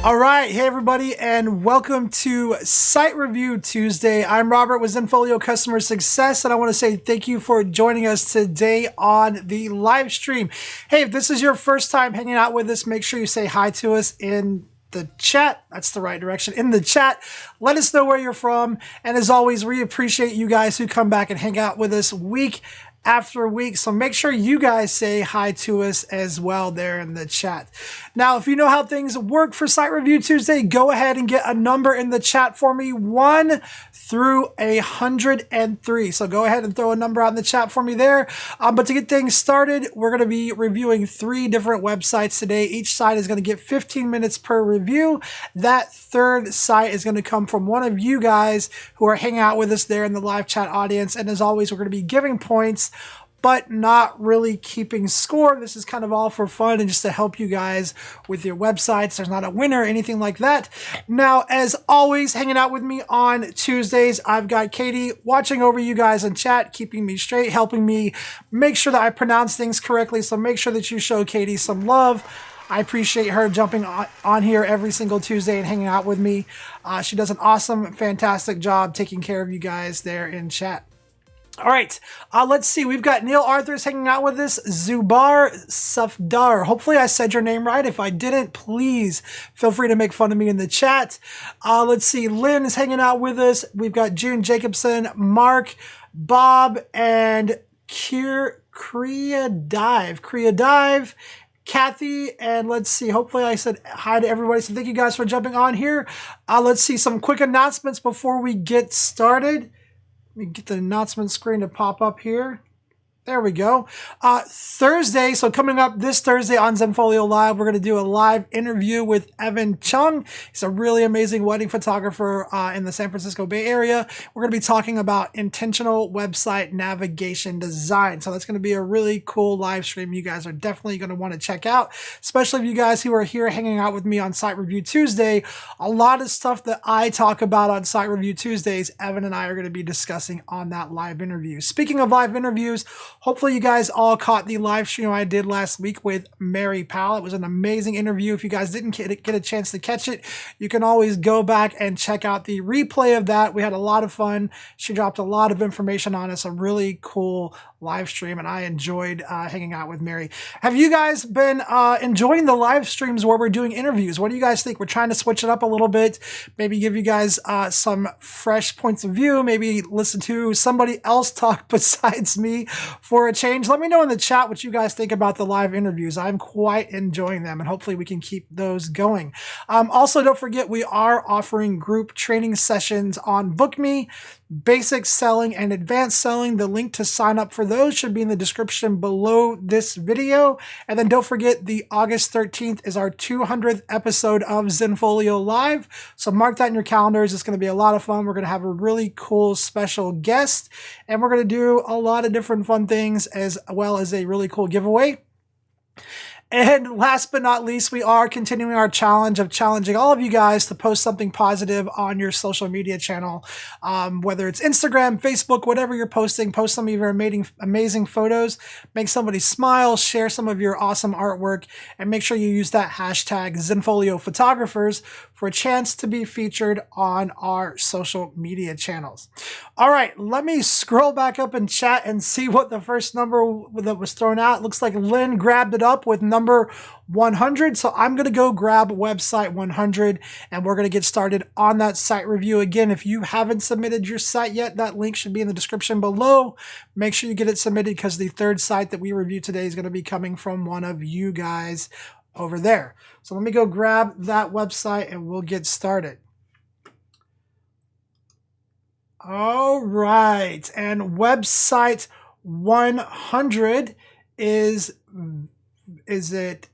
All right, hey everybody, and welcome to Site Review Tuesday. I'm Robert with Zenfolio Customer Success, and I want to say thank you for joining us today on the live stream. Hey, if this is your first time hanging out with us, make sure you say hi to us in the chat. That's the right direction. In the chat, let us know where you're from. And as always, we appreciate you guys who come back and hang out with us week after week. So make sure you guys say hi to us as well there in the chat. Now, if you know how things work for Site Review Tuesday, go ahead and get a number in the chat for me, 1 through 103. So go ahead and throw a number out in the chat for me there. But to get things started, we're going to be reviewing 3 different websites today. Each site is going to get 15 minutes per review. That third site is going to come from one of you guys who are hanging out with us there in the live chat audience. And as always, we're going to be giving points, but not really keeping score. This is kind of all for fun and just to help you guys with your websites. There's not a winner or anything like that. Now, as always, hanging out with me on Tuesdays, I've got Katie watching over you guys in chat, keeping me straight, helping me make sure that I pronounce things correctly. So make sure that you show Katie some love. I appreciate her jumping on here every single Tuesday and hanging out with me. She does an awesome, fantastic job taking care of you guys there in chat. All right, let's see. We've got Neil Arthur's hanging out with us, Zubar Safdar. Hopefully I said your name right. If I didn't, please feel free to make fun of me in the chat. Let's see. Lynn is hanging out with us. We've got June Jacobson, Mark, Bob, and Kriya Dive. Kathy, and let's see, hopefully I said hi to everybody, so thank you guys for jumping on here. Let's see, some quick announcements before we get started. Let me get the announcement screen to pop up here. There we go. Thursday, so coming up this Thursday on Zenfolio Live, we're going to do a live interview with Evan Chung. He's a really amazing wedding photographer in the San Francisco Bay Area. We're going to be talking about intentional website navigation design. So that's going to be a really cool live stream you guys are definitely going to want to check out, especially if you guys who are here hanging out with me on Site Review Tuesday. A lot of stuff that I talk about on Site Review Tuesdays, Evan and I are going to be discussing on that live interview. Speaking of live interviews, hopefully you guys all caught the live stream I did last week with Mary Powell. It was an amazing interview. If you guys didn't get a chance to catch it, you can always go back and check out the replay of that. We had a lot of fun. She dropped a lot of information on us, a really cool live stream, and I enjoyed hanging out with Mary. Have you guys been enjoying the live streams where we're doing interviews? What do you guys think? We're trying to switch it up a little bit, maybe give you guys some fresh points of view, maybe listen to somebody else talk besides me for a change. Let me know in the chat what you guys think about the live interviews. I'm quite enjoying them, and hopefully we can keep those going. Also, don't forget, we are offering group training sessions on BookMe, basic selling and advanced selling. The link to sign up for those should be in the description below this video. And then don't forget, the August 13th is our 200th episode of Zenfolio Live. So mark that in your calendars. It's going to be a lot of fun. We're going to have a really cool special guest, and we're going to do a lot of different fun things as well as a really cool giveaway. And last but not least, we are continuing our challenge of challenging all of you guys to post something positive on your social media channel. Whether it's Instagram, Facebook, whatever you're posting, post some of your amazing photos, make somebody smile, share some of your awesome artwork, and make sure you use that hashtag Zenfolio Photographers for a chance to be featured on our social media channels. All right, let me scroll back up in chat and see what the first number that was thrown out. It looks like Lynn grabbed it up with number 100. So I'm going to go grab website 100, and we're going to get started on that site review. Again, if you haven't submitted your site yet, that link should be in the description below. Make sure you get it submitted, because the third site that we review today is going to be coming from one of you guys over there. So let me go grab that website and we'll get started. All right, and website 100 is it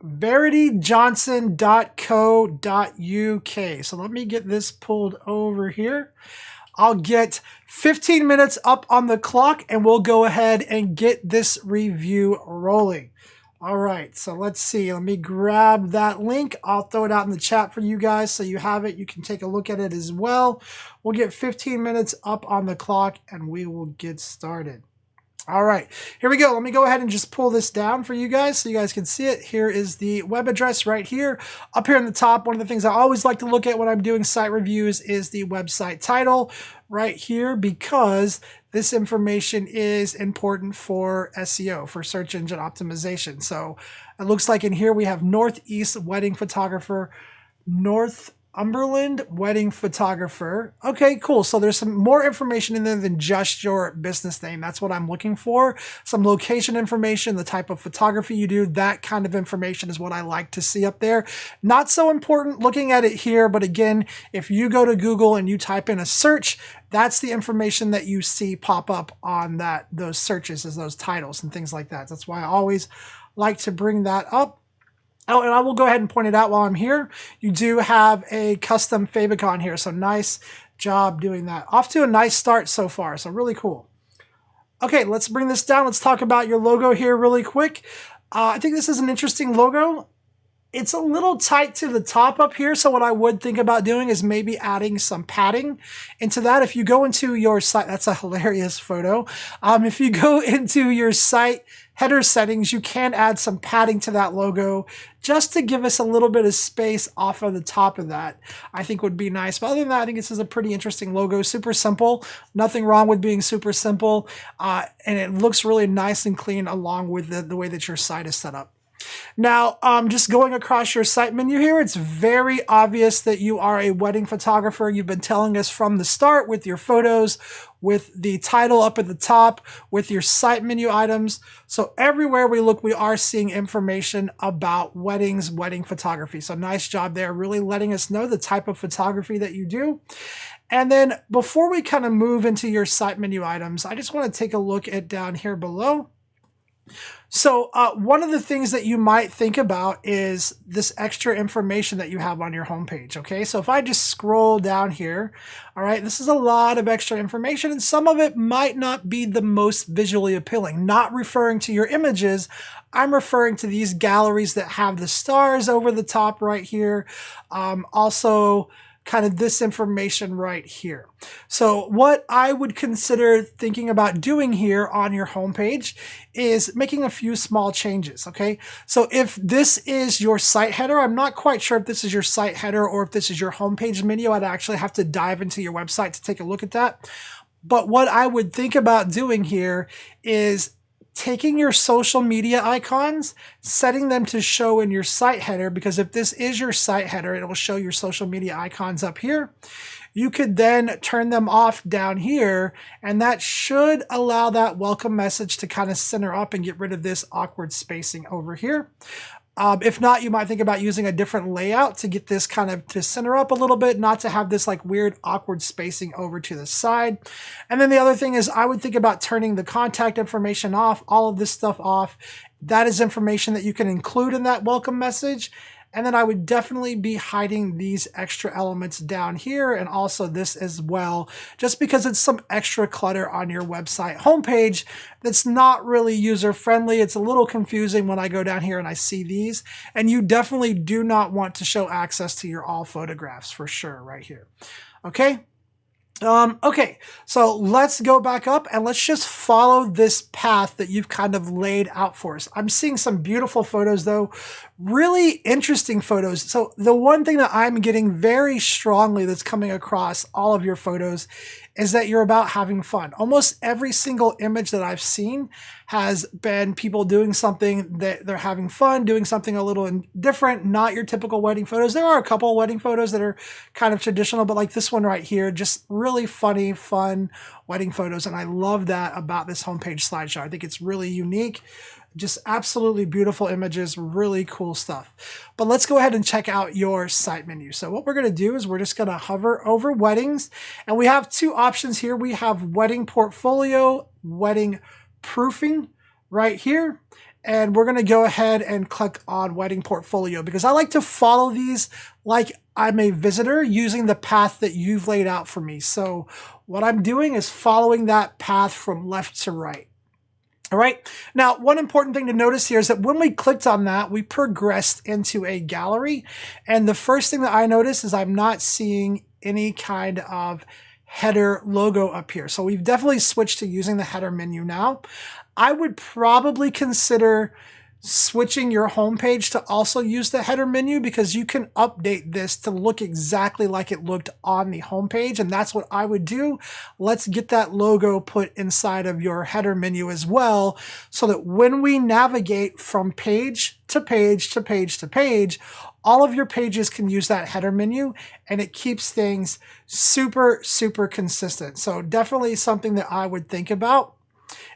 verityjohnson.co.uk. So let me get this pulled over here. I'll get 15 minutes up on the clock, and we'll go ahead and get this review rolling. All right, so let's see. Let me grab that link. I'll throw it out in the chat for you guys so you have it. You can take a look at it as well. We'll get 15 minutes up on the clock, and we will get started. All right, here we go. Let me go ahead and just pull this down for you guys so you guys can see it. Here is the web address right here. Up here in the top, one of the things I always like to look at when I'm doing site reviews is the website title right here, because this information is important for SEO, for search engine optimization. So it looks like in here we have Northeast Wedding Photographer, Northumberland Wedding Photographer. Okay, cool. So there's some more information in there than just your business name. That's what I'm looking for. Some location information, the type of photography you do, that kind of information is what I like to see up there. Not so important looking at it here, but again, if you go to Google and you type in a search, that's the information that you see pop up on those searches, as those titles and things like that. That's why I always like to bring that up. Oh, and I will go ahead and point it out while I'm here. You do have a custom favicon here, so nice job doing that. Off to a nice start so far, so really cool. Okay, let's bring this down. Let's talk about your logo here really quick. I think this is an interesting logo. It's a little tight to the top up here, so what I would think about doing is maybe adding some padding into that. If you go into your site, that's a hilarious photo. If you go into your site header settings, you can add some padding to that logo just to give us a little bit of space off of the top of that. I think would be nice. But other than that, I think this is a pretty interesting logo. Super simple. Nothing wrong with being super simple. And it looks really nice and clean along with the way that your site is set up. Now, just going across your site menu here, it's very obvious that you are a wedding photographer. You've been telling us from the start with your photos, with the title up at the top, with your site menu items. So everywhere we look, we are seeing information about weddings, wedding photography. So nice job there, really letting us know the type of photography that you do. And then before we kind of move into your site menu items, I just want to take a look at down here below. So one of the things that you might think about is this extra information that you have on your homepage, okay? So if I just scroll down here, all right, this is a lot of extra information, and some of it might not be the most visually appealing. Not referring to your images, I'm referring to these galleries that have the stars over the top right here. Also, kind of this information right here. So what I would consider thinking about doing here on your homepage is making a few small changes, okay? So if this is your site header, I'm not quite sure if this is your site header or if this is your homepage menu. I'd actually have to dive into your website to take a look at that. But what I would think about doing here is taking your social media icons, setting them to show in your site header, because if this is your site header, it will show your social media icons up here. You could then turn them off down here, and that should allow that welcome message to kind of center up and get rid of this awkward spacing over here. If not, you might think about using a different layout to get this kind of to center up a little bit, not to have this like weird awkward spacing over to the side. And then the other thing is I would think about turning the contact information off, all of this stuff off. That is information that you can include in that welcome message. And then I would definitely be hiding these extra elements down here and also this as well, just because it's some extra clutter on your website homepage that's not really user-friendly. It's a little confusing when I go down here and I see these. And you definitely do not want to show access to your all photographs for sure right here. Okay? Okay, so let's go back up and let's just follow this path that you've kind of laid out for us. I'm seeing some beautiful photos though, really interesting photos. So the one thing that I'm getting very strongly that's coming across all of your photos is that you're about having fun. Almost every single image that I've seen has been people doing something that they're having fun, doing something a little different, not your typical wedding photos. There are a couple of wedding photos that are kind of traditional, but like this one right here, just really funny, fun wedding photos. And I love that about this homepage slideshow. I think it's really unique. Just absolutely beautiful images, really cool stuff. But let's go ahead and check out your site menu. So what we're going to do is we're just going to hover over weddings, and we have two options here. We have wedding portfolio, wedding proofing right here. And we're going to go ahead and click on wedding portfolio because I like to follow these like I'm a visitor using the path that you've laid out for me. So what I'm doing is following that path from left to right. All right. Now, one important thing to notice here is that when we clicked on that, we progressed into a gallery. And the first thing that I noticed is I'm not seeing any kind of header logo up here. So we've definitely switched to using the header menu now. I would probably consider switching your homepage to also use the header menu, because you can update this to look exactly like it looked on the homepage, and that's what I would do. Let's get that logo put inside of your header menu as well, so that when we navigate from page to page to page to page, all of your pages can use that header menu, and it keeps things super, super consistent. So definitely something that I would think about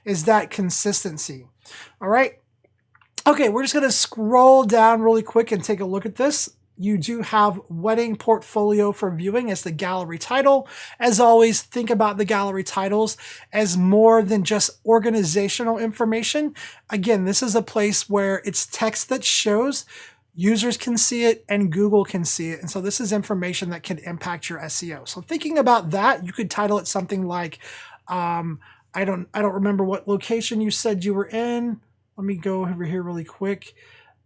is that consistency. All right. Okay, we're just going to scroll down really quick and take a look at this. You do have wedding portfolio for viewing as the gallery title. As always, think about the gallery titles as more than just organizational information. Again, this is a place where it's text that shows, users can see it, and Google can see it. And so this is information that can impact your SEO. So thinking about that, you could title it something like, I don't remember what location you said you were in. Let me go over here really quick.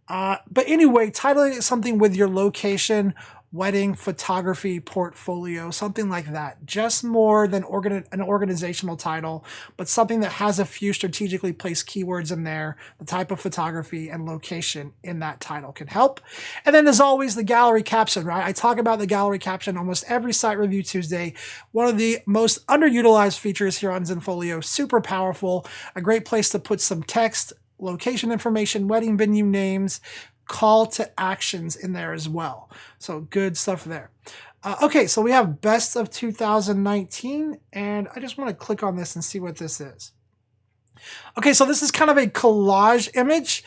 But anyway, titling it something with your location, wedding, photography, portfolio, something like that. Just more than an organizational title, but something that has a few strategically placed keywords in there. The type of photography and location in that title can help. And then as always, the gallery caption, right? I talk about the gallery caption almost every Site Review Tuesday. One of the most underutilized features here on Zenfolio. Super powerful, a great place to put some text, location information, wedding venue names, call to actions in there as well. So good stuff there. Okay, so we have best of 2019, and I just want to click on this and see what this is. Okay, so this is kind of a collage image.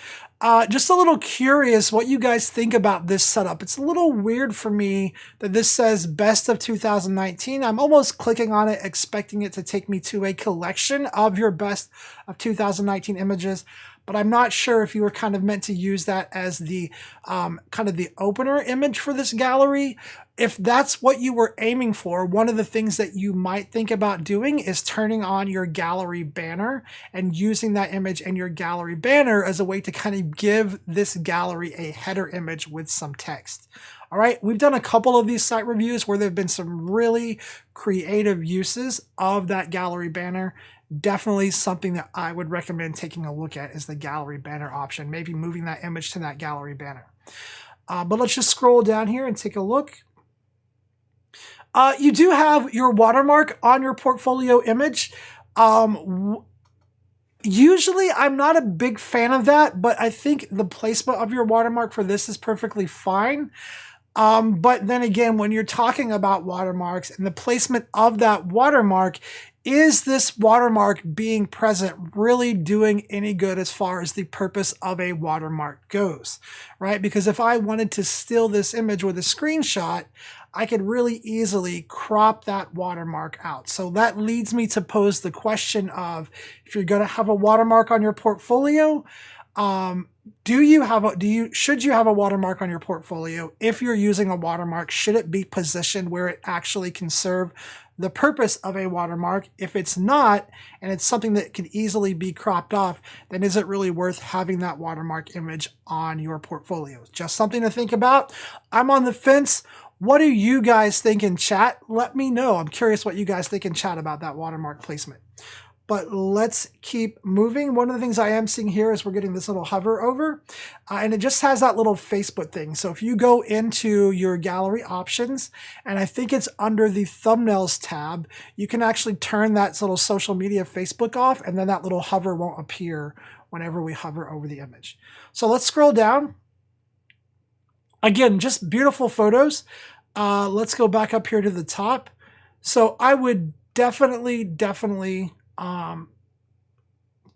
Just a little curious what you guys think about this setup. It's a little weird for me that this says best of 2019. I'm almost clicking on it, expecting it to take me to a collection of your best of 2019 images. But I'm not sure if you were kind of meant to use that as the kind of the opener image for this gallery. If that's what you were aiming for, one of the things that you might think about doing is turning on your gallery banner and using that image in your gallery banner as a way to kind of give this gallery a header image with some text. All right, we've done a couple of these site reviews where there have been some really creative uses of that gallery banner. Definitely something that I would recommend taking a look at is the gallery banner option, maybe moving that image to that gallery banner. But let's just scroll down here and take a look. You do have your watermark on your portfolio image. Usually I'm not a big fan of that, but I think the placement of your watermark for this is perfectly fine. But then again, when you're talking about watermarks and the placement of that watermark, is this watermark being present really doing any good as far as the purpose of a watermark goes, right? Because if I wanted to steal this image with a screenshot, I could really easily crop that watermark out. So that leads me to pose the question of, if you're going to have a watermark on your portfolio, should you have a watermark on your portfolio? If you're using a watermark, should it be positioned where it actually can serve the purpose of a watermark? If it's not, and it's something that can easily be cropped off, then is it really worth having that watermark image on your portfolio? Just something to think about. I'm on the fence. What do you guys think in chat? Let me know. I'm curious what you guys think in chat about that watermark placement. But let's keep moving. One of the things I am seeing here is we're getting this little hover over, and it just has that little Facebook thing. So if you go into your gallery options, and I think it's under the thumbnails tab, you can actually turn that little social media Facebook off, and then that little hover won't appear whenever we hover over the image. So let's scroll down. Again, just beautiful photos. Let's go back up here to the top. So I would definitely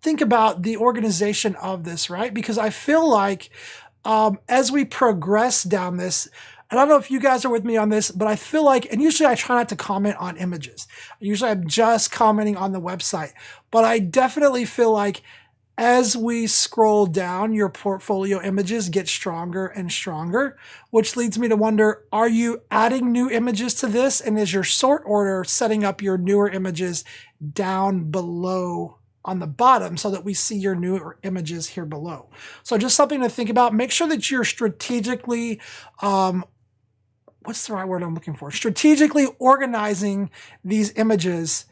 think about the organization of this, right? Because I feel like as we progress down this, and I don't know if you guys are with me on this, but I feel like, and usually I try not to comment on images. Usually I'm just commenting on the website, but I definitely feel like as we scroll down, your portfolio images get stronger and stronger, which leads me to wonder, are you adding new images to this? And is your sort order setting up your newer images down below on the bottom so that we see your newer images here below? So just something to think about. Make sure that you're strategically what's the right word I'm looking for? Strategically organizing these images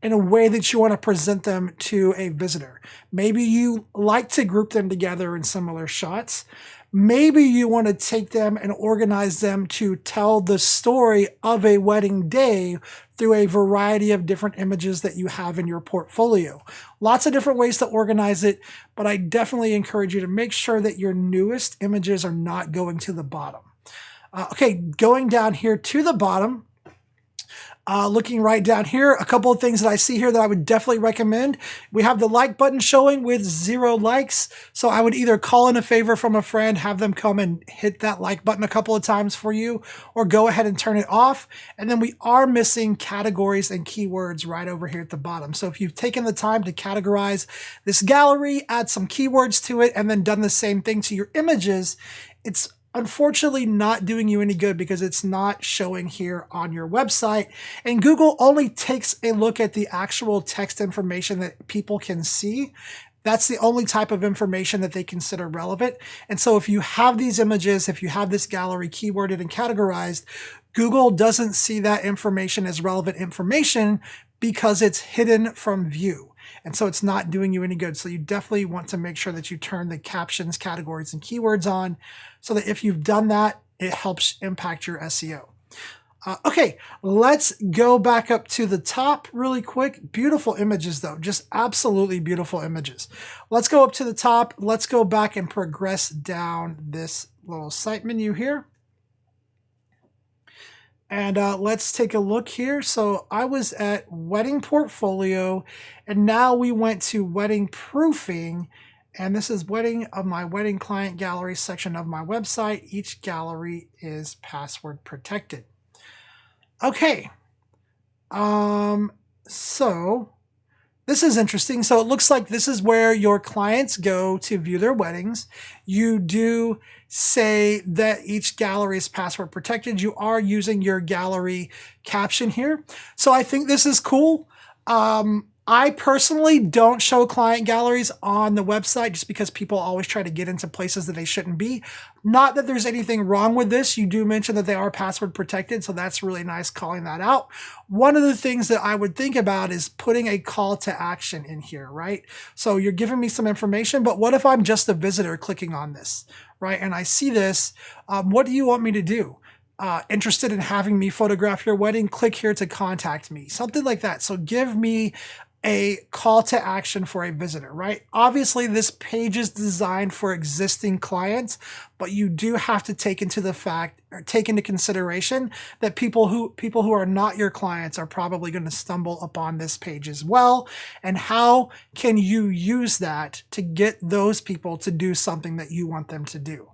in a way that you want to present them to a visitor. Maybe you like to group them together in similar shots. Maybe you want to take them and organize them to tell the story of a wedding day through a variety of different images that you have in your portfolio. Lots of different ways to organize it, but I definitely encourage you to make sure that your newest images are not going to the bottom. Okay, going down here to the bottom, looking right down here, a couple of things that I see here that I would definitely recommend. We have the like button showing with 0 likes. So I would either call in a favor from a friend, have them come and hit that like button a couple of times for you, or go ahead and turn it off. And then we are missing categories and keywords right over here at the bottom. So if you've taken the time to categorize this gallery, add some keywords to it, and then done the same thing to your images, it's unfortunately not doing you any good because it's not showing here on your website. And Google only takes a look at the actual text information that people can see. That's the only type of information that they consider relevant. And so if you have these images, if you have this gallery keyworded and categorized, Google doesn't see that information as relevant information because it's hidden from view. And so it's not doing you any good. So you definitely want to make sure that you turn the captions, categories, and keywords on so that if you've done that, it helps impact your SEO. Okay, let's go back up to the top really quick. Beautiful images though, just absolutely beautiful images. Let's go up to the top. Let's go back and progress down this little site menu here. And let's take a look here. So I was at wedding portfolio, and now we went to wedding proofing. And this is wedding of my wedding client gallery section of my website. Each gallery is password protected. Okay. So this is interesting. So it looks like this is where your clients go to view their weddings. You do say that each gallery is password protected. You are using your gallery caption here. So I think this is cool. I personally don't show client galleries on the website just because people always try to get into places that they shouldn't be. Not that there's anything wrong with this. You do mention that they are password protected, so that's really nice calling that out. One of the things that I would think about is putting a call to action in here, right? So you're giving me some information, but what if I'm just a visitor clicking on this, right? And I see this, what do you want me to do? Interested in having me photograph your wedding? Click here to contact me, something like that. So give me a call to action for a visitor, right? Obviously, this page is designed for existing clients, but you do have to take into consideration that people who are not your clients are probably going to stumble upon this page as well. And how can you use that to get those people to do something that you want them to do,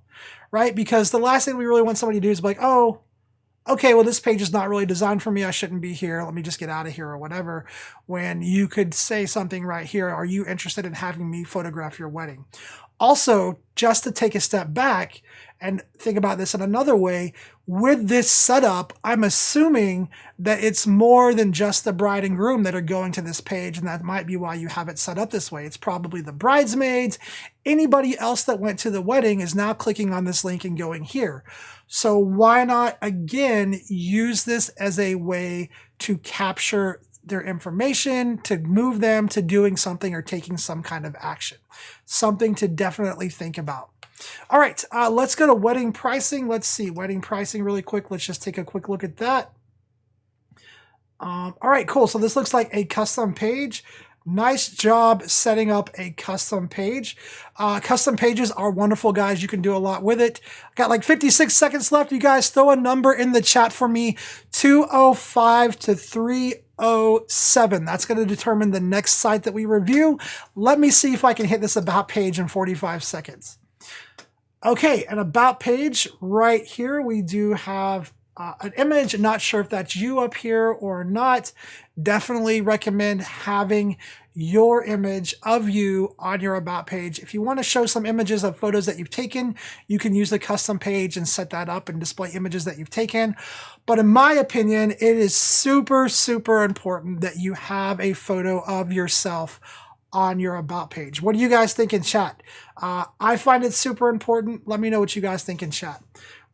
right? Because the last thing we really want somebody to do is be like, oh, okay, well, this page is not really designed for me. I shouldn't be here. Let me just get out of here or whatever. When you could say something right here, are you interested in having me photograph your wedding? Also, just to take a step back and think about this in another way, with this setup, I'm assuming that it's more than just the bride and groom that are going to this page, and that might be why you have it set up this way. It's probably the bridesmaids. Anybody else that went to the wedding is now clicking on this link and going here. So why not, again, use this as a way to capture their information, to move them to doing something or taking some kind of action. Something to definitely think about. All right, let's go to wedding pricing. Let's see, wedding pricing really quick. Let's just take a quick look at that. All right, cool. So this looks like a custom page. Nice job setting up a custom page. Custom pages are wonderful, guys. You can do a lot with it. Got like 56 seconds left. You guys throw a number in the chat for me, 205 to 307. That's going to determine the next site that we review. Let me see if I can hit this about page in 45 seconds. Okay, an about page right here. We do have an image. Not sure if that's you up here or not. Definitely recommend having your image of you on your about page. If you want to show some images of photos that you've taken, you can use the custom page and set that up and display images that you've taken. But in my opinion, it is super, super important that you have a photo of yourself on your about page. What do you guys think in chat? I find it super important. Let me know what you guys think in chat.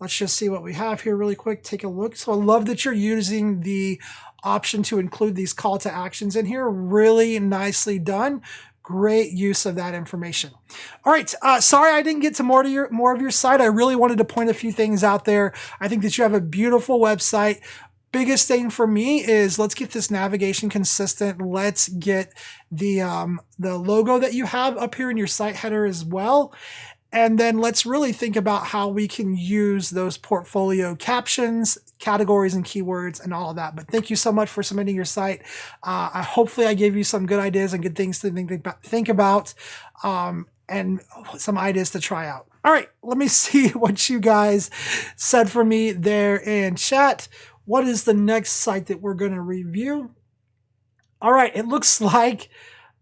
Let's just see what we have here really quick. Take a look. So I love that you're using the option to include these call to actions in here. Really nicely done. Great use of that information. All right, sorry I didn't get to more of your site. I really wanted to point a few things out there. I think that you have a beautiful website. Biggest thing for me is let's get this navigation consistent. Let's get the logo that you have up here in your site header as well. And then let's really think about how we can use those portfolio captions, categories, and keywords and all of that. But thank you so much for submitting your site. Hopefully I gave you some good ideas and good things to think about and some ideas to try out. All right, let me see what you guys said for me there in chat. What is the next site that we're going to review? All right, it looks like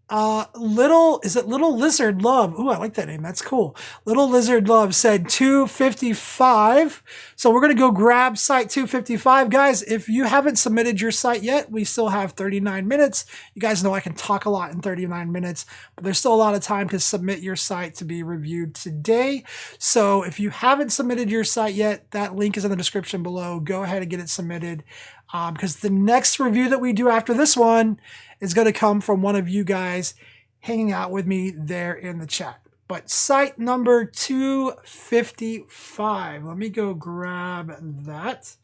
Little Lizard Love. Ooh, I like that name. That's cool. Little Lizard Love said 255. So we're going to go grab site 255. Guys, if you haven't submitted your site yet, we still have 39 minutes. You guys know I can talk a lot in 39 minutes, but there's still a lot of time to submit your site to be reviewed today. So if you haven't submitted your site yet, that link is in the description below. Go ahead and get it submitted. Because the next review that we do after this one is going to come from one of you guys hanging out with me there in the chat. But site number 255. Let me go grab that.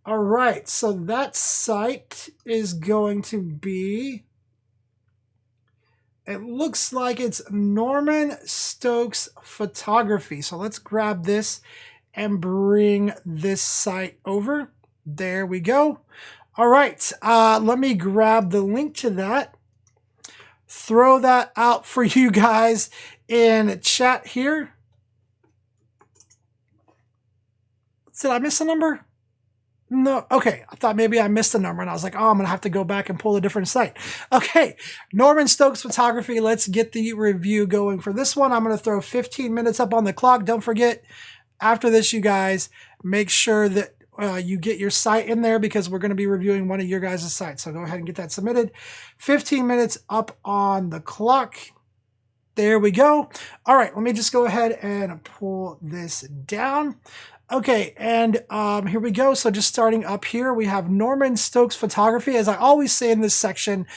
All right, so that site is going to be, it looks like it's Norman Stokes Photography. So let's grab this and bring this site over. There we go. All right, let me grab the link to that. Throw that out for you guys in chat here. Did I miss a number? No. Okay, I thought maybe I missed a number, and I was like, oh, I'm going to have to go back and pull a different site. Okay, Norman Stokes Photography. Let's get the review going for this one. I'm going to throw 15 minutes up on the clock. Don't forget, after this, you guys, make sure that you get your site in there because we're going to be reviewing one of your guys' sites. So go ahead and get that submitted. 15 minutes up on the clock. There we go. All right, let me just go ahead and pull this down. Okay, and here we go. So just starting up here, we have Norman Stokes Photography. As I always say in this section,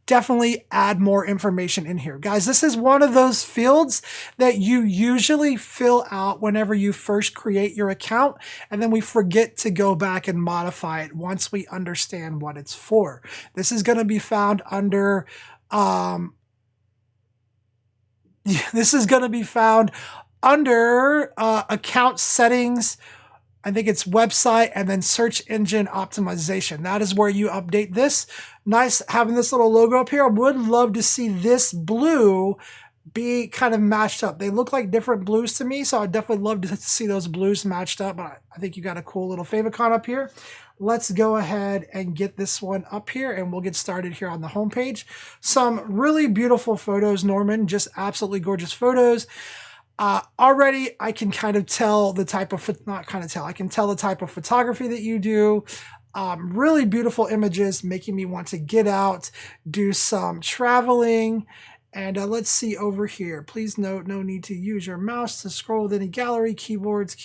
definitely add more information in here. Guys, this is one of those fields that you usually fill out whenever you first create your account, and then we forget to go back and modify it once we understand what it's for. This is going to be found under account settings. I think it's website and then search engine optimization. That is where you update this. Nice having this little logo up here. I would love to see this blue be kind of matched up. They look like different blues to me, so I'd definitely love to see those blues matched up. But I think you got a cool little favicon up here. Let's go ahead and get this one up here, and we'll get started here on the homepage. Some really beautiful photos, Norman. Just absolutely gorgeous photos. Already I can kind of tell the type of, I can tell the type of photography that you do. Really beautiful images, making me want to get out, do some traveling. And let's see over here. Please note, no need to use your mouse to scroll with any gallery, keyboards,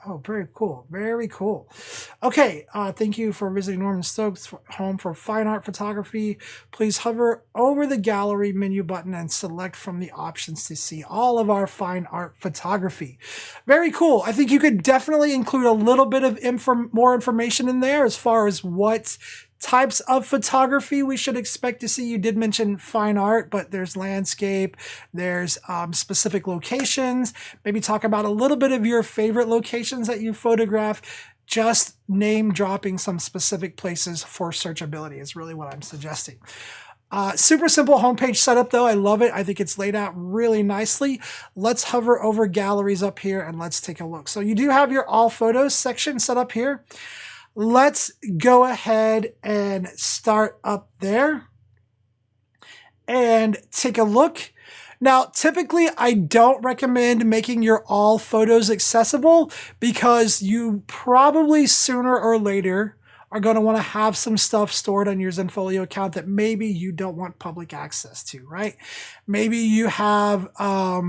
oh, very cool. Very cool. Okay. Thank you for visiting Norman Stokes' home for fine art photography. Please hover over the gallery menu button and select from the options to see all of our fine art photography. Very cool. I think you could definitely include a little bit of more information in there as far as what types of photography we should expect to see. You did mention fine art, but there's landscape, there's specific locations. Maybe talk about a little bit of your favorite locations that you photograph. Just name dropping some specific places for searchability is really what I'm suggesting. Super simple homepage setup though. I love it. I think it's laid out really nicely. Let's hover over galleries up here and let's take a look. So you do have your all photos section set up here. Let's go ahead and start up there and take a look. Now, typically, I don't recommend making your all photos accessible because you probably sooner or later are going to want to have some stuff stored on your Zenfolio account that maybe you don't want public access to, right? Maybe you have, I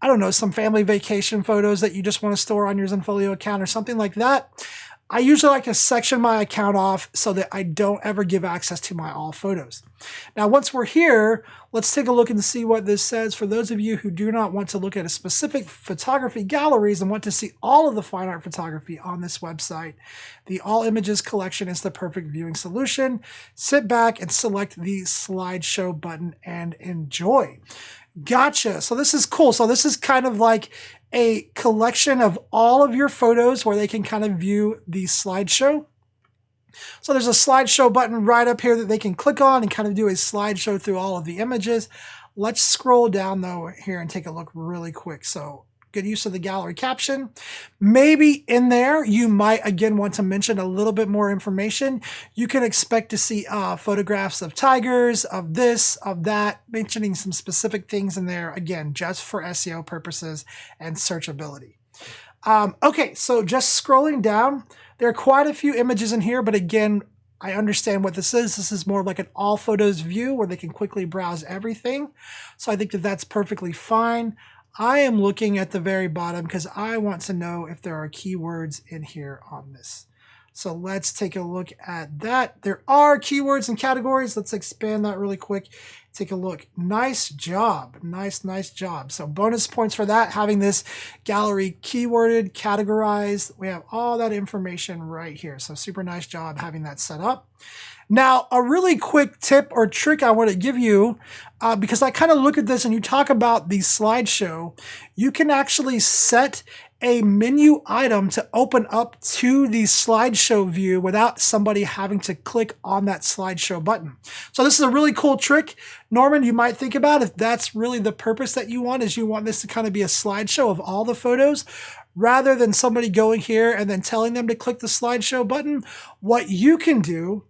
don't know, some family vacation photos that you just want to store on your Zenfolio account or something like that. I usually like to section my account off so that I don't ever give access to my all photos. Now, once we're here, let's take a look and see what this says. For those of you who do not want to look at a specific photography galleries and want to see all of the fine art photography on this website, the All Images collection is the perfect viewing solution. Sit back and select the slideshow button and enjoy. Gotcha. So this is cool. So this is kind of like a collection of all of your photos where they can kind of view the slideshow. So there's a slideshow button right up here that they can click on and kind of do a slideshow through all of the images. Let's scroll down though here and take a look really quick. So good use of the gallery caption. Maybe in there, you might again want to mention a little bit more information. You can expect to see photographs of tigers, of this, of that, mentioning some specific things in there, again, just for SEO purposes and searchability. Okay, so just scrolling down, there are quite a few images in here, but again, I understand what this is. This is more like an all photos view where they can quickly browse everything. So I think that that's perfectly fine. I am looking at the very bottom because I want to know if there are keywords in here on this. So let's take a look at that. There are keywords and categories. Let's expand that really quick. Take a look. Nice job. Nice job. So bonus points for that, having this gallery keyworded, categorized. We have all that information right here. So super nice job having that set up. Now, a really quick tip or trick I want to give you, because I kind of look at this and you talk about the slideshow, you can actually set a menu item to open up to the slideshow view without somebody having to click on that slideshow button. So this is a really cool trick. Norman, you might think about if that's really the purpose that you want, is you want this to kind of be a slideshow of all the photos, rather than somebody going here and then telling them to click the slideshow button. What you can do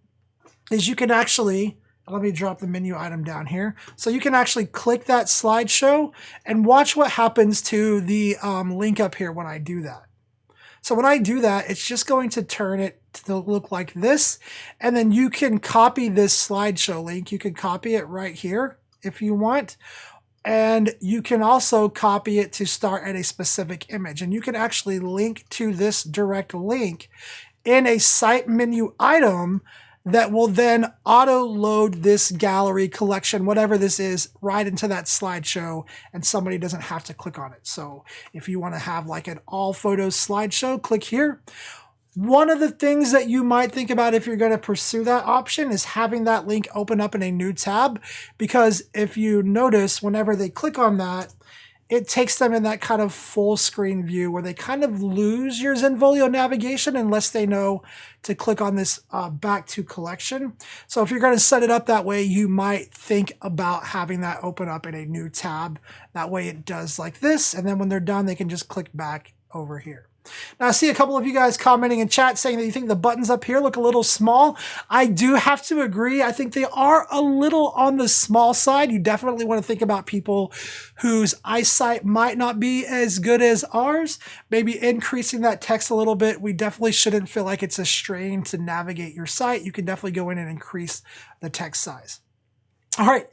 is you can actually, let me drop the menu item down here. So you can actually click that slideshow and watch what happens to the link up here when I do that. So when I do that, it's just going to turn it to look like this. And then you can copy this slideshow link. You can copy it right here if you want. And you can also copy it to start at a specific image. And you can actually link to this direct link in a site menu item that will then auto-load this gallery collection, whatever this is, right into that slideshow, and somebody doesn't have to click on it. So if you want to have like an all photos slideshow, click here. One of the things that you might think about if you're going to pursue that option is having that link open up in a new tab, because if you notice, whenever they click on that, it takes them in that kind of full screen view where they kind of lose your Zenfolio navigation unless they know to click on this back to collection. So if you're going to set it up that way, you might think about having that open up in a new tab. That way it does like this. And then when they're done, they can just click back over here. Now, I see a couple of you guys commenting in chat saying that you think the buttons up here look a little small. I do have to agree. I think they are a little on the small side. You definitely want to think about people whose eyesight might not be as good as ours. Maybe increasing that text a little bit. We definitely shouldn't feel like it's a strain to navigate your site. You can definitely go in and increase the text size. All right,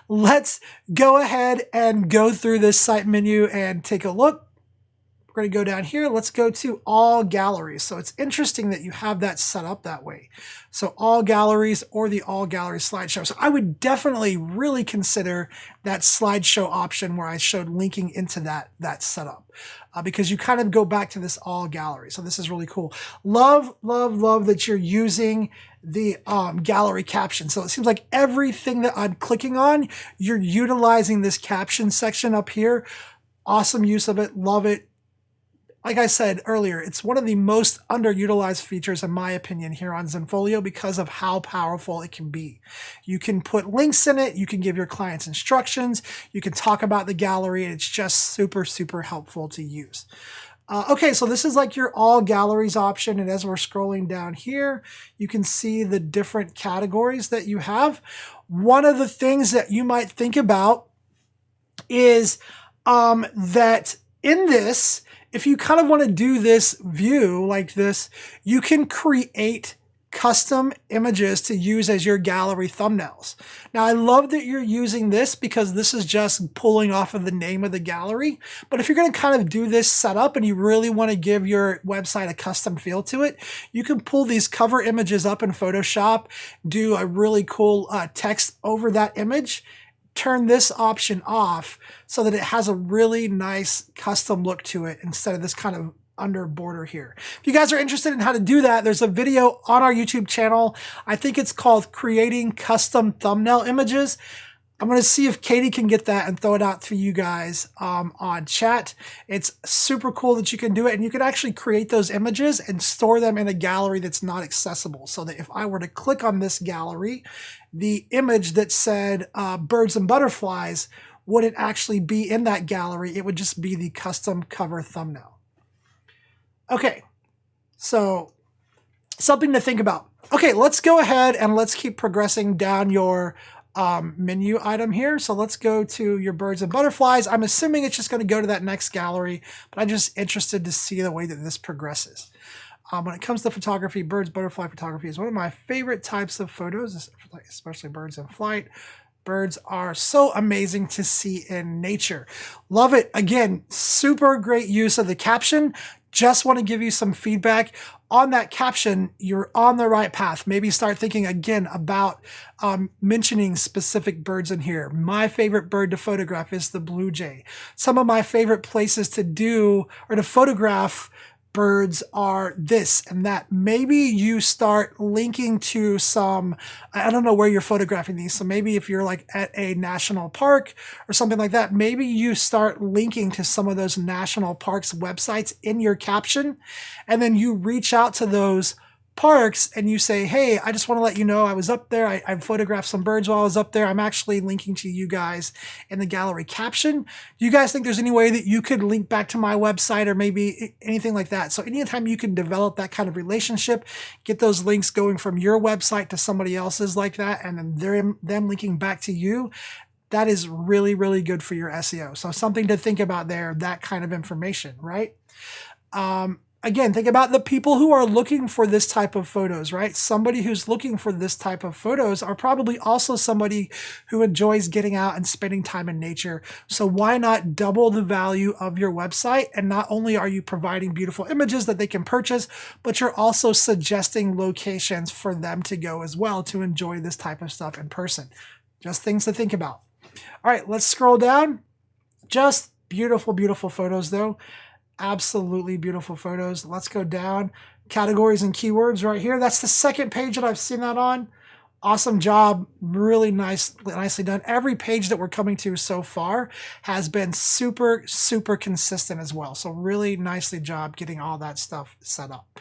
let's go ahead and go through this site menu and take a look. We're going to go down here. Let's go to all galleries. So it's interesting that you have that set up that way. So all galleries or the all gallery slideshow. So I would definitely really consider that slideshow option where I showed linking into that setup because you kind of go back to this all gallery. So this is really cool. Love that you're using the gallery caption. So it seems like everything that I'm clicking on, you're utilizing this caption section up here. Awesome use of it. Love it. Like I said earlier, it's one of the most underutilized features, in my opinion, here on Zenfolio because of how powerful it can be. You can put links in it. You can give your clients instructions. You can talk about the gallery. It's just super, super helpful to use. Okay, so this is like your all galleries option. And as we're scrolling down here, you can see the different categories that you have. One of the things that you might think about is that in this, if you kind of want to do this view like this, you can create custom images to use as your gallery thumbnails. Now, I love that you're using this because this is just pulling off of the name of the gallery. But if you're going to kind of do this setup and you really want to give your website a custom feel to it, you can pull these cover images up in Photoshop, do a really cool text over that image, turn this option off so that it has a really nice custom look to it instead of this kind of under border here. If you guys are interested in how to do that, there's a video on our YouTube channel. I think it's called Creating Custom Thumbnail Images. I'm going to see if Katie can get that and throw it out to you guys on chat. It's super cool that you can do it, and you can actually create those images and store them in a gallery that's not accessible, so that if I were to click on this gallery, the image that said birds and butterflies wouldn't actually be in that gallery. It would just be the custom cover thumbnail. Okay, so something to think about. Okay, let's go ahead and let's keep progressing down your menu item here. So let's go to your birds and butterflies. I'm assuming it's just going to go to that next gallery, but I'm just interested to see the way that this progresses. When it comes to photography, birds, butterfly photography is one of my favorite types of photos, especially birds in flight. Birds are so amazing to see in nature. Love it. Again, super great use of the caption. Just want to give you some feedback on that caption. You're on the right path. Maybe start thinking again about mentioning specific birds in here. My favorite bird to photograph is the blue jay. Some of my favorite places to do or to photograph birds are this and that. Maybe you start linking to some, I don't know where you're photographing these. So maybe if you're like at a national park or something like that, maybe you start linking to some of those national parks websites in your caption. And then you reach out to those parks and you say, hey, I just want to let you know I was up there. I photographed some birds while I was up there. I'm actually linking to you guys in the gallery caption. Do you guys think there's any way that you could link back to my website or maybe anything like that? So anytime you can develop that kind of relationship, get those links going from your website to somebody else's like that, and then them linking back to you, that is really, really good for your SEO. So something to think about there, that kind of information, right? Again, think about the people who are looking for this type of photos, right? Somebody who's looking for this type of photos are probably also somebody who enjoys getting out and spending time in nature. So why not double the value of your website? And not only are you providing beautiful images that they can purchase, but you're also suggesting locations for them to go as well to enjoy this type of stuff in person. Just things to think about. All right, let's scroll down. Just beautiful, beautiful photos though. Absolutely beautiful photos. Let's go down. Categories and keywords right here. That's the second page that I've seen that on. Awesome job. Really nicely done. Every page that we're coming to so far has been super, super consistent as well. So really nicely job getting all that stuff set up.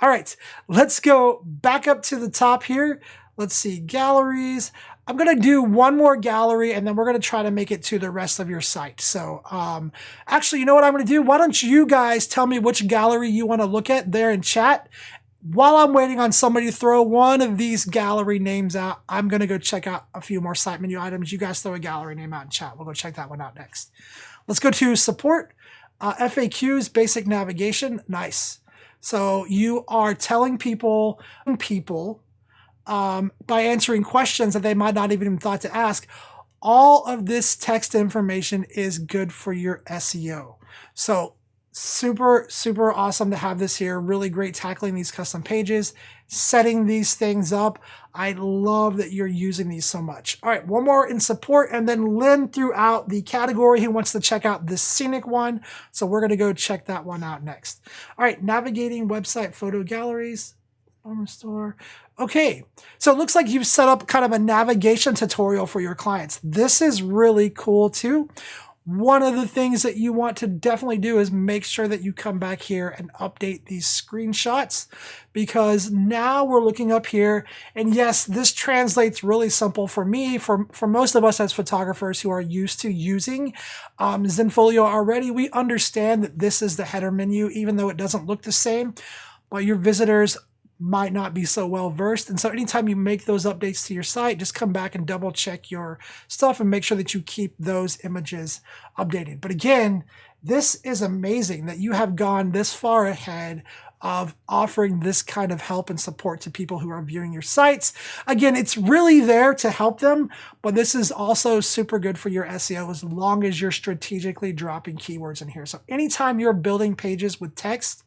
All right, let's go back up to the top here. Let's see, galleries. I'm going to do one more gallery and then we're going to try to make it to the rest of your site. So actually, you know what I'm going to do? Why don't you guys tell me which gallery you want to look at there in chat? While I'm waiting on somebody to throw one of these gallery names out, I'm going to go check out a few more site menu items. You guys throw a gallery name out in chat. We'll go check that one out next. Let's go to support, FAQs, basic navigation. Nice. So you are telling people by answering questions that they might not even thought to ask. All of this text information is good for your SEO. So super, super awesome to have this here. Really great tackling these custom pages, setting these things up. I love that you're using these so much. All right, one more in support, and then Lynn threw out the category. He wants to check out the scenic one. So we're going to go check that one out next. All right, navigating website photo galleries. Store. Okay, so it looks like you've set up kind of a navigation tutorial for your clients. This is really cool too. One of the things that you want to definitely do is make sure that you come back here and update these screenshots, because now we're looking up here, and yes, this translates really simple for me. For most of us as photographers who are used to using Zenfolio already, we understand that this is the header menu, even though it doesn't look the same, but your visitors might not be so well versed. And so anytime you make those updates to your site, just come back and double check your stuff and make sure that you keep those images updated. But again, this is amazing that you have gone this far ahead of offering this kind of help and support to people who are viewing your sites. Again, it's really there to help them, but this is also super good for your SEO as long as you're strategically dropping keywords in here. So anytime you're building pages with text,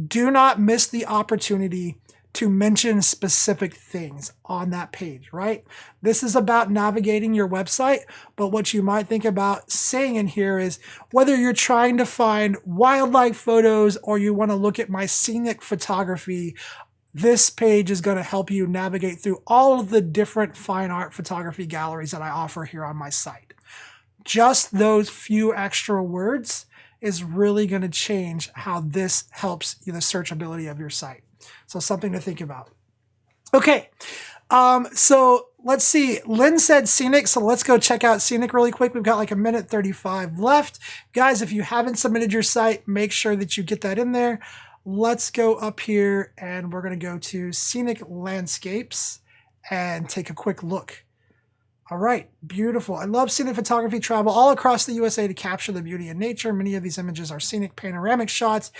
do not miss the opportunity to mention specific things on that page, right? This is about navigating your website, but what you might think about saying in here is whether you're trying to find wildlife photos or you want to look at my scenic photography, this page is going to help you navigate through all of the different fine art photography galleries that I offer here on my site. Just those few extra words is really going to change how this helps the searchability of your site. So something to think about. Okay, so let's see. Lynn said scenic, so let's go check out scenic really quick. We've got like 1:35 left. Guys, if you haven't submitted your site, make sure that you get that in there. Let's go up here and we're going to go to scenic landscapes and take a quick look. All right, beautiful. I love scenic photography, travel all across the USA to capture the beauty of nature. Many of these images are scenic panoramic shots,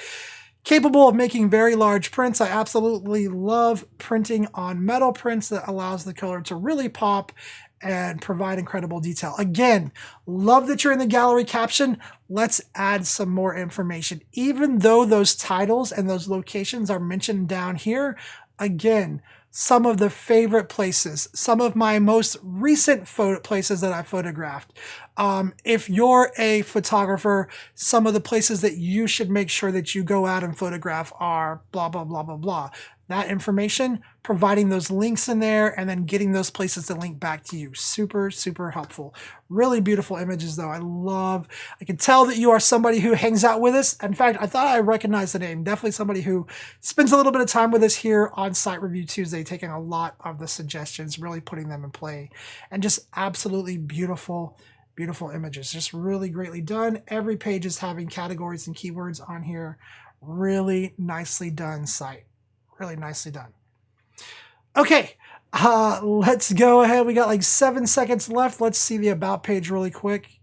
capable of making very large prints. I absolutely love printing on metal prints that allows the color to really pop and provide incredible detail. Again, love that you're in the gallery caption. Let's add some more information. Even though those titles and those locations are mentioned down here, again, some of the favorite places, some of my most recent places that I photographed. If you're a photographer, some of the places that you should make sure that you go out and photograph are blah, blah, blah, blah, blah. That information, providing those links in there and then getting those places to link back to you. Super, super helpful. Really beautiful images though. I can tell that you are somebody who hangs out with us. In fact, I thought I recognized the name. Definitely somebody who spends a little bit of time with us here on Site Review Tuesday, taking a lot of the suggestions, really putting them in play, and just absolutely beautiful, beautiful images. Just really greatly done. Every page is having categories and keywords on here. Really nicely done site. Really nicely done. Okay, let's go ahead. We got like 7 seconds left. Let's see the about page really quick.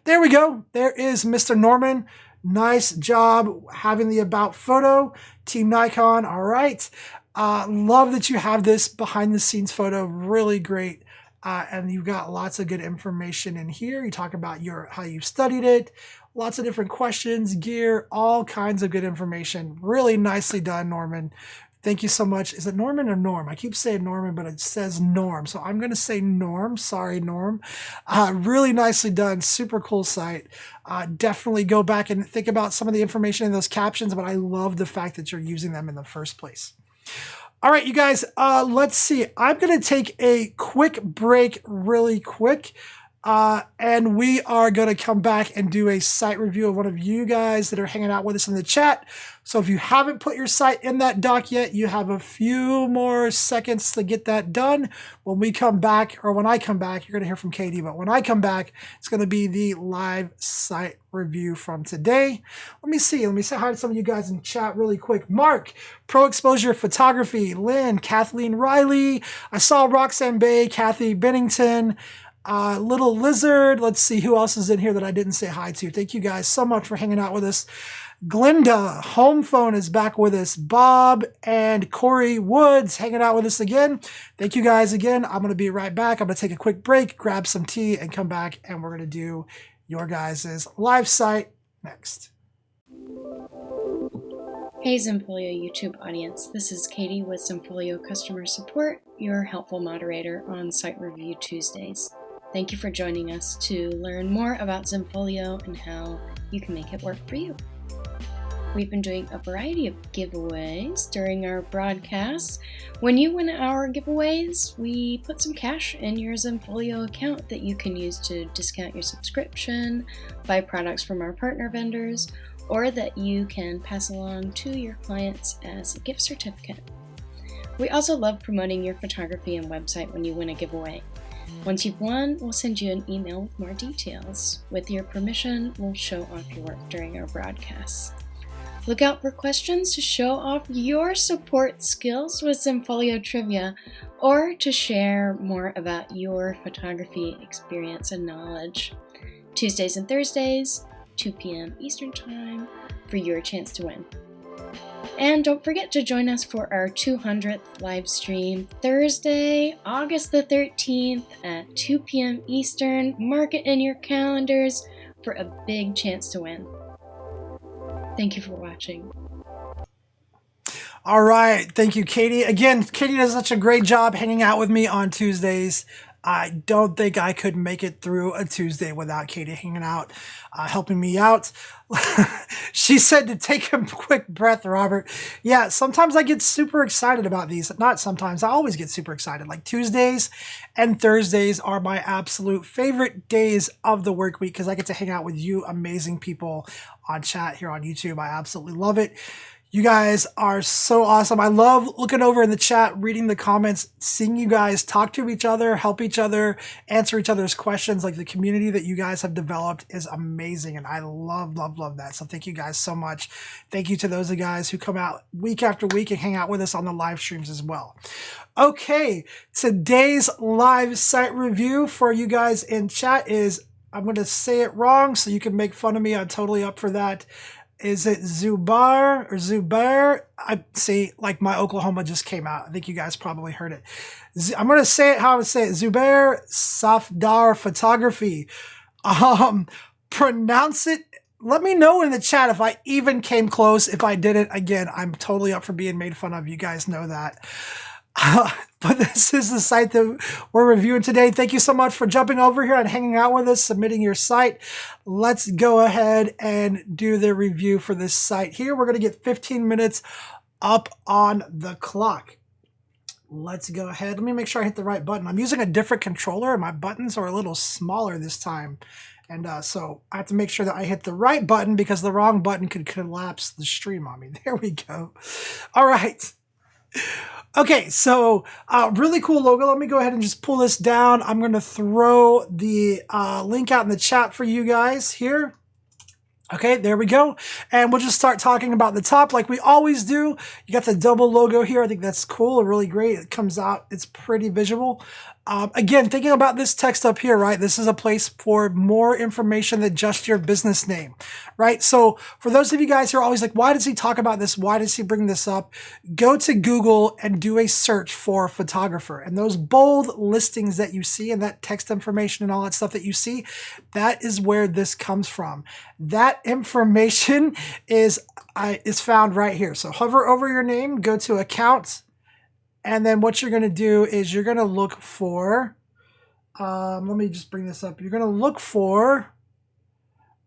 There we go. There is Mr. Norman. Nice job having the about photo. Team Nikon. All right. Love that you have this behind the scenes photo. Really great. And you've got lots of good information in here. You talk about how you studied it. Lots of different questions, gear, all kinds of good information. Really nicely done, Norman. Thank you so much. Is it Norman or Norm? I keep saying Norman, but it says Norm. So I'm going to say Norm. Sorry, Norm. Really nicely done. Super cool site. Definitely go back and think about some of the information in those captions, but I love the fact that you're using them in the first place. All right, you guys, let's see. I'm going to take a quick break really quick. And we are going to come back and do a site review of one of you guys that are hanging out with us in the chat. So if you haven't put your site in that doc yet, you have a few more seconds to get that done. When we come back, or when I come back, you're going to hear from Katie, but when I come back, it's going to be the live site review from today. Let me say hi to some of you guys in chat really quick. Mark, Pro Exposure Photography, Lynn, Kathleen Riley. I saw Roxanne Bay, Kathy Bennington, Little Lizard. Let's see who else is in here that I didn't say hi to. Thank you guys so much for hanging out with us. Glinda, Home Phone is back with us. Bob and Corey Woods hanging out with us again. Thank you guys again. I'm going to be right back. I'm going to take a quick break, grab some tea, and come back, and we're going to do your guys' live site next. Hey Zenfolio YouTube audience, this is Katie with Zenfolio Customer Support, your helpful moderator on Site Review Tuesdays. Thank you for joining us to learn more about Zenfolio and how you can make it work for you. We've been doing a variety of giveaways during our broadcasts. When you win our giveaways, we put some cash in your Zenfolio account that you can use to discount your subscription, buy products from our partner vendors, or that you can pass along to your clients as a gift certificate. We also love promoting your photography and website when you win a giveaway. Once you've won, we'll send you an email with more details. With your permission, we'll show off your work during our broadcasts. Look out for questions to show off your support skills with Zenfolio Trivia, or to share more about your photography experience and knowledge. Tuesdays and Thursdays, 2 p.m. Eastern Time, for your chance to win. And don't forget to join us for our 200th live stream Thursday, August the 13th at 2 p.m. Eastern. Mark it in your calendars for a big chance to win. Thank you for watching. All right. Thank you, Katie. Again, Katie does such a great job hanging out with me on Tuesdays. I don't think I could make it through a Tuesday without Katie hanging out, helping me out. She said to take a quick breath, Robert. Yeah, sometimes I get super excited about these. Not sometimes, I always get super excited. Like Tuesdays and Thursdays are my absolute favorite days of the work week because I get to hang out with you amazing people on chat here on YouTube. I absolutely love it. You guys are so awesome. I love looking over in the chat, reading the comments, seeing you guys talk to each other, help each other, answer each other's questions. Like the community that you guys have developed is amazing. And I love, love, love that. So thank you guys so much. Thank you to those of you guys who come out week after week and hang out with us on the live streams as well. Okay, today's live site review for you guys in chat is, I'm going to say it wrong so you can make fun of me. I'm totally up for that. Is it Zubar or Zubair? I see, like my Oklahoma just came out. I think you guys probably heard it. I'm going to say it how I would say it. Zubair Safdar Photography. Pronounce it. Let me know in the chat if I even came close. If I didn't, again, I'm totally up for being made fun of. You guys know that. But this is the site that we're reviewing today. Thank you so much for jumping over here and hanging out with us, submitting your site. Let's go ahead and do the review for this site here. We're going to get 15 minutes up on the clock. Let's go ahead. Let me make sure I hit the right button. I'm using a different controller and my buttons are a little smaller this time. And so I have to make sure that I hit the right button because the wrong button could collapse the stream on me. There we go. All right. Okay, so really cool logo. Let me go ahead and just pull this down. I'm going to throw the link out in the chat for you guys here. Okay, there we go. And we'll just start talking about the top like we always do. You got the double logo here. I think that's cool, really great. It comes out, it's pretty visual. Again, thinking about this text up here, right? This is a place for more information than just your business name, right? So for those of you guys who are always like, why does he talk about this? Why does he bring this up? Go to Google and do a search for photographer. And those bold listings that you see and that text information and all that stuff that you see, that is where this comes from. That information is found right here. So hover over your name, go to accounts, and then what you're going to do is you're going to look for, let me just bring this up. You're going to look for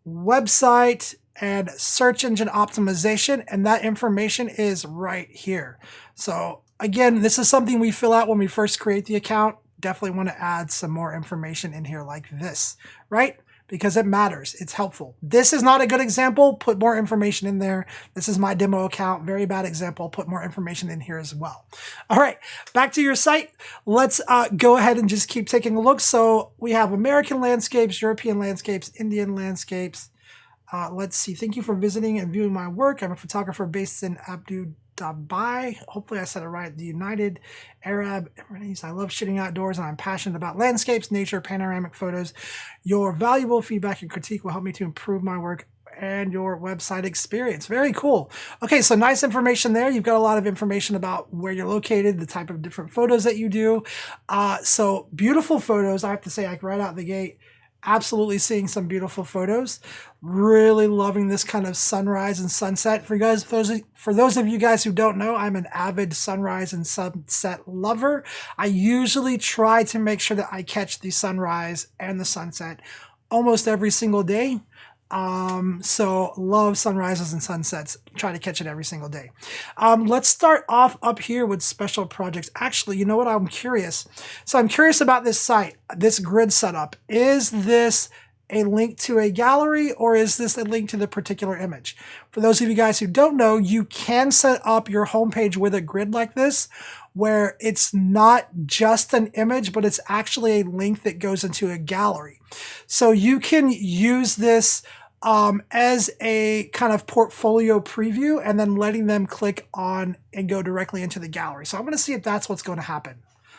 website and search engine optimization, and that information is right here. So again, this is something we fill out when we first create the account. Definitely want to add some more information in here like this, right? Because it matters. It's helpful. This is not a good example. Put more information in there. This is my demo account. Very bad example. Put more information in here as well. All right, back to your site. Let's go ahead and just keep taking a look. So we have American landscapes, European landscapes, Indian landscapes. Let's see. Thank you for visiting and viewing my work. I'm a photographer based in Abu Dhabi. Hopefully I said it right. The United Arab Emirates. I love shooting outdoors and I'm passionate about landscapes, nature, panoramic photos. Your valuable feedback and critique will help me to improve my work and your website experience. Very cool. Okay, so nice information there. You've got a lot of information about where you're located, the type of different photos that you do. So beautiful photos. I have to say, like right out the gate, absolutely seeing some beautiful photos. Really loving this kind of sunrise and sunset. For those of you guys who don't know, I'm an avid sunrise and sunset lover. I usually try to make sure that I catch the sunrise and the sunset almost every single day. So love sunrises and sunsets. Try to catch it every single day. Let's start off up here with special projects. Actually, you know what? I'm curious. So I'm curious about this site, this grid setup. Is this a link to a gallery or is this a link to the particular image? For those of you guys who don't know, you can set up your homepage with a grid like this, where it's not just an image, but it's actually a link that goes into a gallery. So you can use this as a kind of portfolio preview and then letting them click on and go directly into the gallery. So I'm going to see if that's what's going to happen.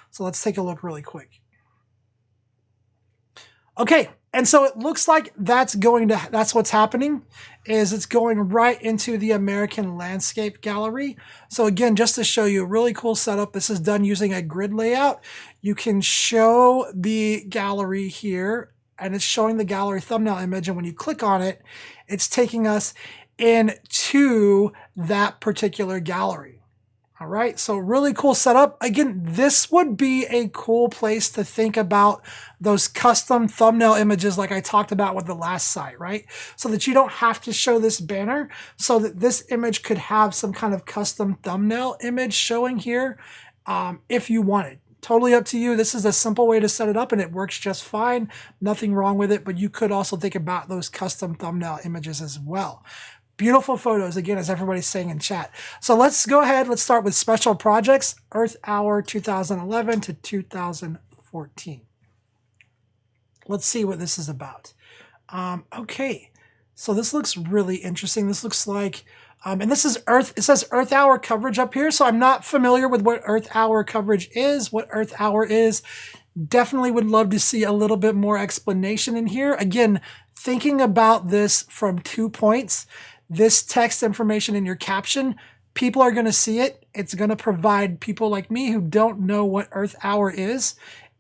So let's take a look really quick. Okay, And so it looks like that's what's happening, is it's going right into the American Landscape Gallery. So again, just to show you a really cool setup, this is done using a grid layout. You can show the gallery here, and it's showing the gallery thumbnail image. And when you click on it, it's taking us into that particular gallery. All right, so really cool setup. Again, this would be a cool place to think about those custom thumbnail images like I talked about with the last site, right? So that you don't have to show this banner, so that this image could have some kind of custom thumbnail image showing here if you wanted. Totally up to you. This is a simple way to set it up and it works just fine. Nothing wrong with it, but you could also think about those custom thumbnail images as well. Beautiful photos, again, as everybody's saying in chat. So let's go ahead. Let's start with special projects, Earth Hour 2011 to 2014. Let's see what this is about. Okay, so this looks really interesting. This looks like, and this is Earth, it says Earth Hour coverage up here. So I'm not familiar with what Earth Hour coverage is, what Earth Hour is. Definitely would love to see a little bit more explanation in here. Again, thinking about this from 2 points. This text information in your caption, people are going to see it. It's going to provide people like me who don't know what Earth Hour is,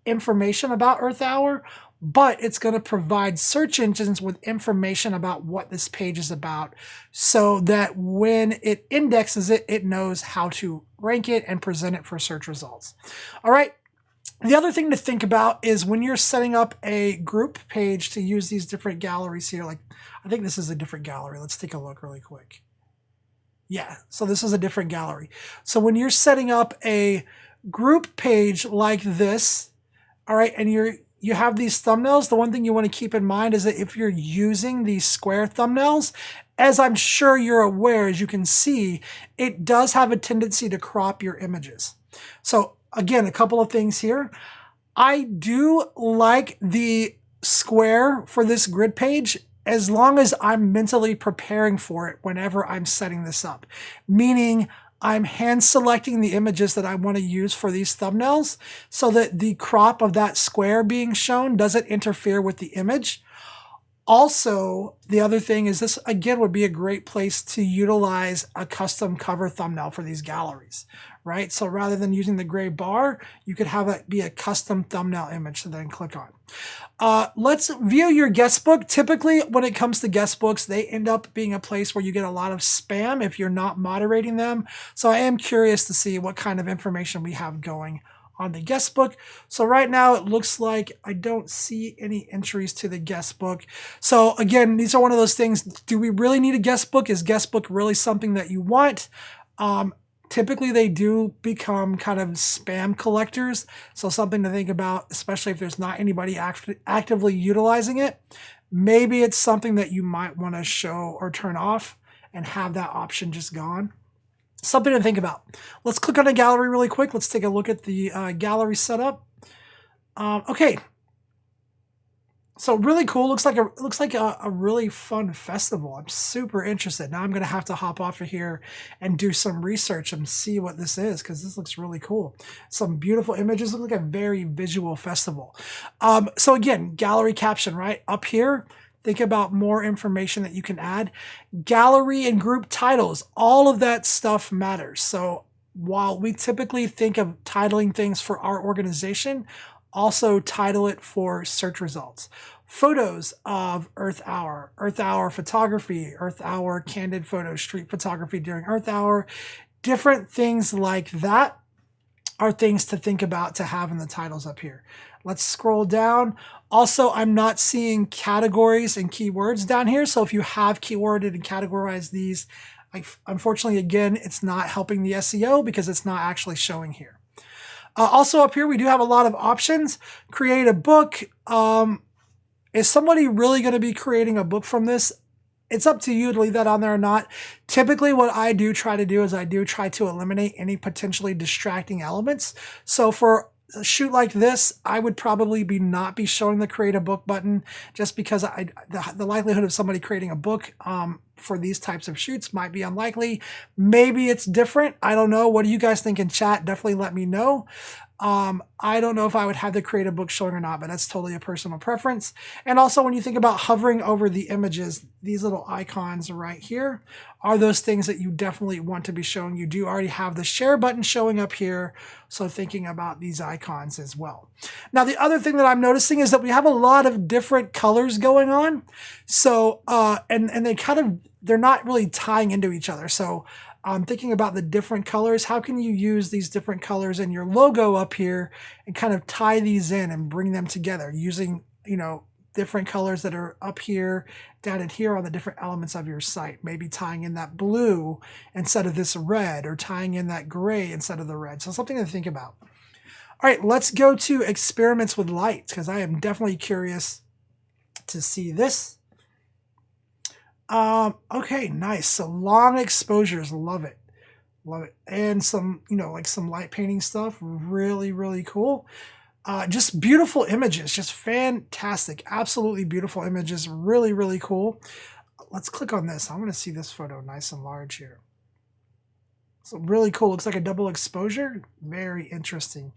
information about Earth Hour, but it's going to provide search engines with information about what this page is about, so that when it indexes it, it knows how to rank it and present it for search results. All right. The other thing to think about is when you're setting up a group page to use these different galleries here, like I think this is a different gallery. Let's take a look really quick. Yeah, so this is a different gallery. So when you're setting up a group page like this, all right, and you have these thumbnails, the one thing you want to keep in mind is that if you're using these square thumbnails, as I'm sure you're aware, as you can see, it does have a tendency to crop your images. So again, a couple of things here. I do like the square for this grid page as long as I'm mentally preparing for it whenever I'm setting this up. Meaning I'm hand selecting the images that I want to use for these thumbnails so that the crop of that square being shown doesn't interfere with the image. Also, the other thing is this, again, would be a great place to utilize a custom cover thumbnail for these galleries, right? So rather than using the gray bar, you could have it be a custom thumbnail image to then click on. Let's view your guest book. Typically, when it comes to guest books, they end up being a place where you get a lot of spam if you're not moderating them. So I am curious to see what kind of information we have going on the guest book. So right now it looks like I don't see any entries to the guest book. So again, these are one of those things. Do we really need a guest book? Is guest book really something that you want? Typically they do become kind of spam collectors. So something to think about, especially if there's not anybody actively utilizing it. Maybe it's something that you might want to show or turn off and have that option just gone. Something to think about. Let's click on a gallery really quick. Let's take a look at the gallery setup. Okay. So really cool. Looks like a really fun festival. I'm super interested. Now I'm going to have to hop off of here and do some research and see what this is, because this looks really cool. Some beautiful images. Look like a very visual festival. So again, gallery caption right up here. Think about more information that you can add. Gallery and group titles, all of that stuff matters. So while we typically think of titling things for our organization, also title it for search results. Photos of Earth Hour photography, Earth Hour candid photos, street photography during Earth Hour, different things like that are things to think about to have in the titles up here. Let's scroll down. Also, I'm not seeing categories and keywords down here. So if you have keyworded and categorized these, unfortunately, again, it's not helping the SEO because it's not actually showing here. Also up here, we do have a lot of options. Create a book. Is somebody really going to be creating a book from this? It's up to you to leave that on there or not. Typically, what I do try to do is I do try to eliminate any potentially distracting elements. So for a shoot like this, I would probably not be showing the create a book button, just because the likelihood of somebody creating a book for these types of shoots might be unlikely. Maybe it's different. I don't know. What do you guys think in chat? Definitely let me know. I don't know if I would have the creative book showing or not, but that's totally a personal preference. And also when you think about hovering over the images, these little icons right here are those things that you definitely want to be showing. You do already have the share button showing up here, so thinking about these icons as well. Now, the other thing that I'm noticing is that we have a lot of different colors going on. So, and they're not really tying into each other. So thinking about the different colors, how can you use these different colors in your logo up here and kind of tie these in and bring them together using, different colors that are up here, down in here on the different elements of your site. Maybe tying in that blue instead of this red, or tying in that gray instead of the red. So something to think about. All right, let's go to experiments with lights, because I am definitely curious to see this. Okay, nice. So long exposures, love it. Love it. And some, like some light painting stuff, really, really cool. Just beautiful images, just fantastic, absolutely beautiful images, really, really cool. Let's click on this. I want to see this photo nice and large here. So really cool, looks like a double exposure, very interesting.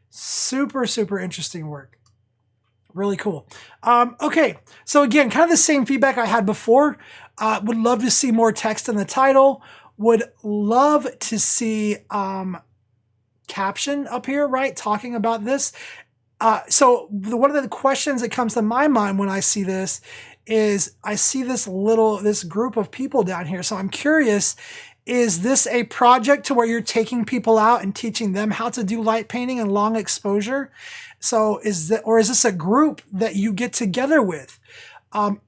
Super, super interesting work. Really cool. Okay, so again, kind of the same feedback I had before. Would love to see more text in the title. Would love to see caption up here, right, talking about this. So one of the questions that comes to my mind when I see this is I see this group of people down here. So I'm curious, is this a project to where you're taking people out and teaching them how to do light painting and long exposure? So is this a group that you get together with?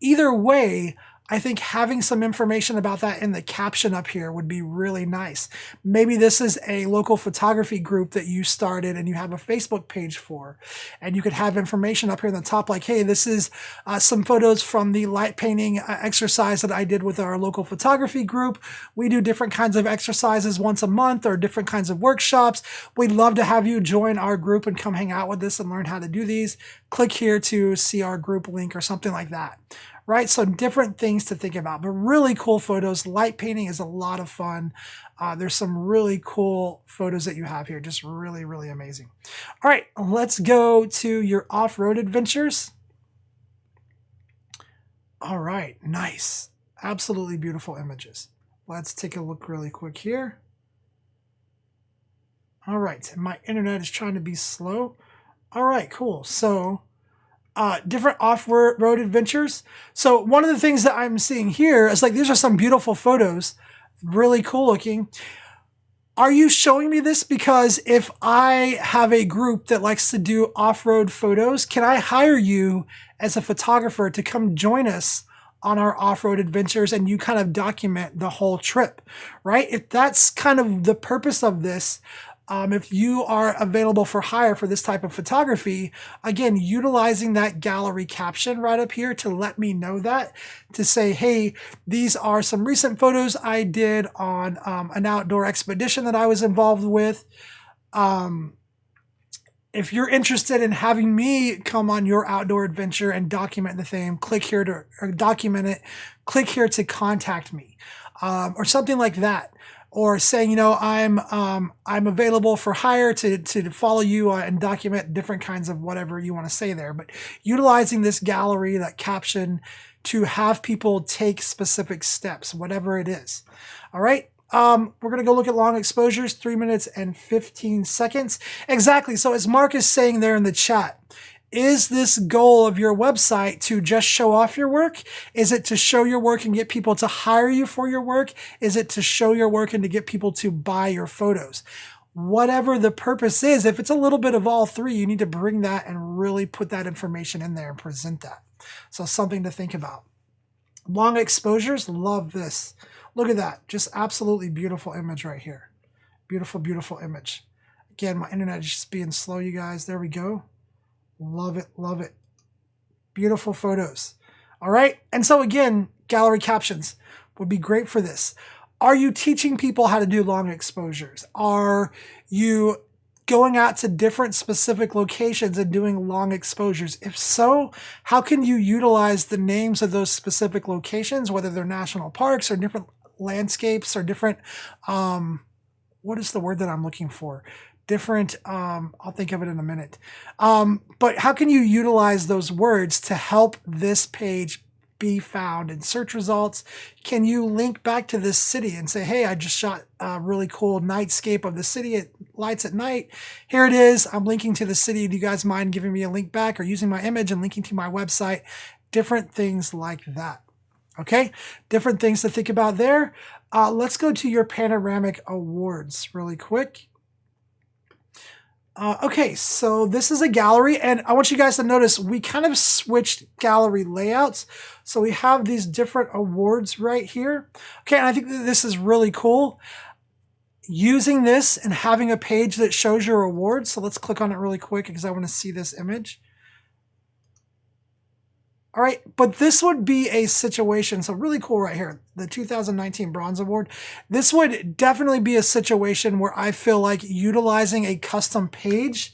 Either way, I think having some information about that in the caption up here would be really nice. Maybe this is a local photography group that you started and you have a Facebook page for, and you could have information up here in the top like, hey, this is some photos from the light painting exercise that I did with our local photography group. We do different kinds of exercises once a month or different kinds of workshops. We'd love to have you join our group and come hang out with us and learn how to do these. Click here to see our group link or something like that. Right, so different things to think about, but really cool photos. Light painting is a lot of fun. There's some really cool photos that you have here, just really, really amazing. All right, let's go to your off-road adventures. All right, nice. Absolutely beautiful images. Let's take a look really quick here. All right, my internet is trying to be slow. All right, cool. So different off-road adventures. So one of the things that I'm seeing here is like, these are some beautiful photos, really cool looking. Are you showing me this because if I have a group that likes to do off-road photos, can I hire you as a photographer to come join us on our off-road adventures and you kind of document the whole trip, right? If that's kind of the purpose of this, if you are available for hire for this type of photography, again, utilizing that gallery caption right up here to let me know that, to say, hey, these are some recent photos I did on an outdoor expedition that I was involved with. If you're interested in having me come on your outdoor adventure and document the thing, click here to document it, click here to contact me, or something like that. Or saying, I'm available for hire to follow you and document different kinds of whatever you want to say there. But utilizing this gallery, that caption, to have people take specific steps, whatever it is. All right. We're going to go look at long exposures, 3 minutes and 15 seconds. Exactly. So as Mark is saying there in the chat, is this goal of your website to just show off your work? Is it to show your work and get people to hire you for your work? Is it to show your work and to get people to buy your photos? Whatever the purpose is, if it's a little bit of all three, you need to bring that and really put that information in there and present that. So something to think about. Long exposures, love this. Look at that, just absolutely beautiful image right here. Beautiful, beautiful image. Again, my internet is just being slow, you guys. There we go. Love it, love it. Beautiful photos. All right, and so again, gallery captions would be great for this. Are you teaching people how to do long exposures? Are you going out to different specific locations and doing long exposures? If so, how can you utilize the names of those specific locations, whether they're national parks or different landscapes or different, what is the word that I'm looking for? different, I'll think of it in a minute. But how can you utilize those words to help this page be found in search results? Can you link back to this city and say, hey, I just shot a really cool nightscape of the city at lights at night. Here it is. I'm linking to the city. Do you guys mind giving me a link back, or using my image and linking to my website? Different things like that. Okay, different things to think about there. Let's go to your panoramic awards really quick. Okay, so this is a gallery, and I want you guys to notice we kind of switched gallery layouts. So we have these different awards right here. Okay, and I think that this is really cool. Using this and having a page that shows your awards. So let's click on it really quick because I want to see this image. All right, but this would be a situation, so really cool right here, the 2019 Bronze Award. This would definitely be a situation where I feel like utilizing a custom page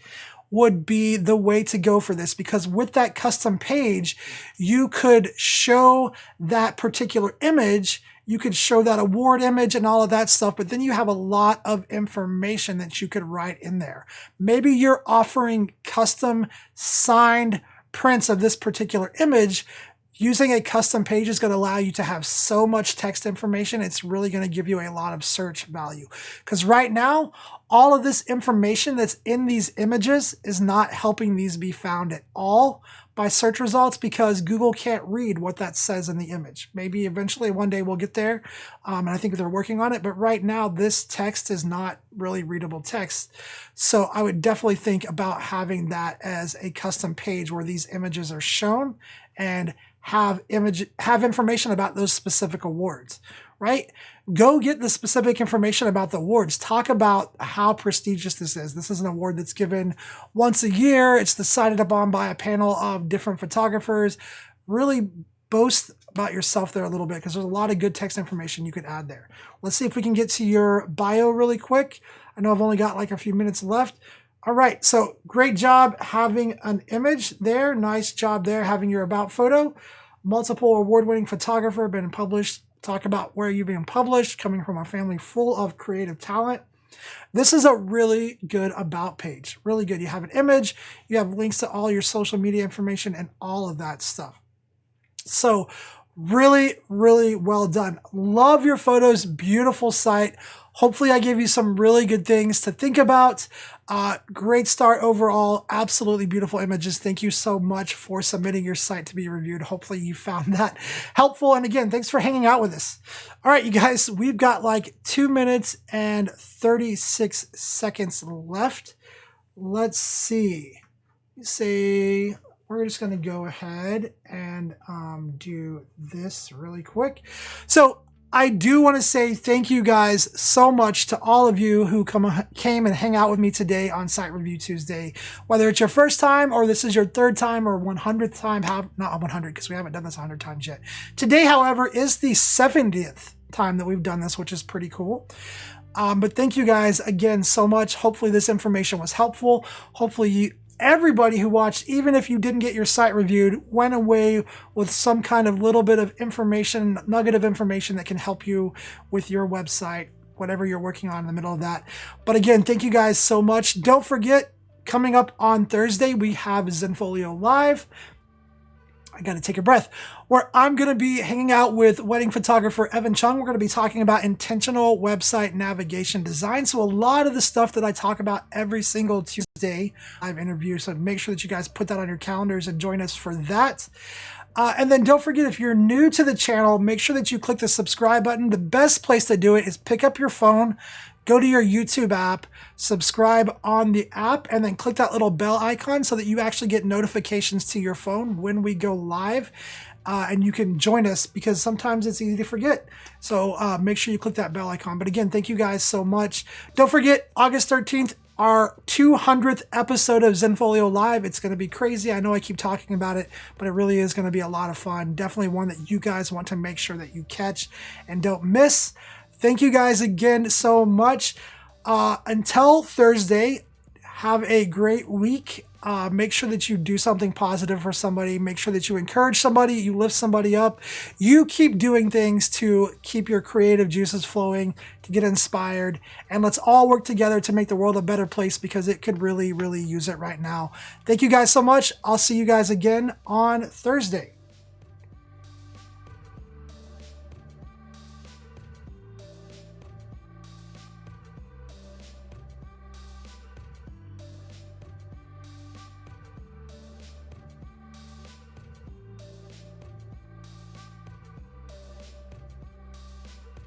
would be the way to go for this, because with that custom page, you could show that particular image, you could show that award image and all of that stuff, but then you have a lot of information that you could write in there. Maybe you're offering custom signed prints of this particular image. Using a custom page is going to allow you to have so much text information. It's really going to give you a lot of search value, because right now all of this information that's in these images is not helping these be found at all by search results, because Google can't read what that says in the image. Maybe eventually one day we'll get there, and I think they're working on it, but right now this text is not really readable text. So I would definitely think about having that as a custom page where these images are shown and have information about those specific awards, right? Go get the specific information about the awards. Talk about how prestigious this is. This is an award that's given once a year. It's decided upon by a panel of different photographers. Really boast about yourself there a little bit, because there's a lot of good text information you could add there. Let's see if we can get to your bio really quick. I know I've only got like a few minutes left. All right, so great job having an image there. Nice job there having your about photo. Multiple award-winning photographer, been published. Talk about where you've been published, coming from a family full of creative talent. This is a really good about page, really good. You have an image, you have links to all your social media information and all of that stuff. So really, really well done. Love your photos, beautiful site. Hopefully I gave you some really good things to think about. Great start overall, absolutely beautiful images. Thank you so much for submitting your site to be reviewed. Hopefully you found that helpful. And again, thanks for hanging out with us. All right, you guys, we've got like 2 minutes and 36 seconds left. Let's see. We're just going to go ahead and do this really quick. So I do want to say thank you guys so much to all of you who came and hang out with me today on Site Review Tuesday. Whether it's your first time or this is your third time or 100th time, not 100 because we haven't done this 100 times yet. Today, however, is the 70th time that we've done this, which is pretty cool. But thank you guys again so much. Hopefully this information was helpful. Hopefully everybody who watched, even if you didn't get your site reviewed, went away with some kind of little bit of information, nugget of information that can help you with your website, whatever you're working on in the middle of that. But again, thank you guys so much. Don't forget, coming up on Thursday, we have Zenfolio Live. I got to take a breath, where I'm going to be hanging out with wedding photographer Evan Chung. We're going to be talking about intentional website navigation design. So a lot of the stuff that I talk about every single Tuesday, I've interviewed. So make sure that you guys put that on your calendars and join us for that. And then don't forget, if you're new to the channel, make sure that you click the subscribe button. The best place to do it is pick up your phone, go to your YouTube app, subscribe on the app, and then click that little bell icon so that you actually get notifications to your phone when we go live. And you can join us, because sometimes it's easy to forget. So make sure you click that bell icon. But again, thank you guys so much. Don't forget, August 13th, our 200th episode of Zenfolio Live. It's going to be crazy. I know I keep talking about it, but it really is going to be a lot of fun. Definitely one that you guys want to make sure that you catch and don't miss. Thank you guys again so much. Until Thursday, Have a great week. Make sure that you do something positive for somebody. Make sure that you encourage somebody, you lift somebody up. You keep doing things to keep your creative juices flowing, to get inspired. And let's all work together to make the world a better place, because it could really, really use it right now. Thank you guys so much. I'll see you guys again on Thursday.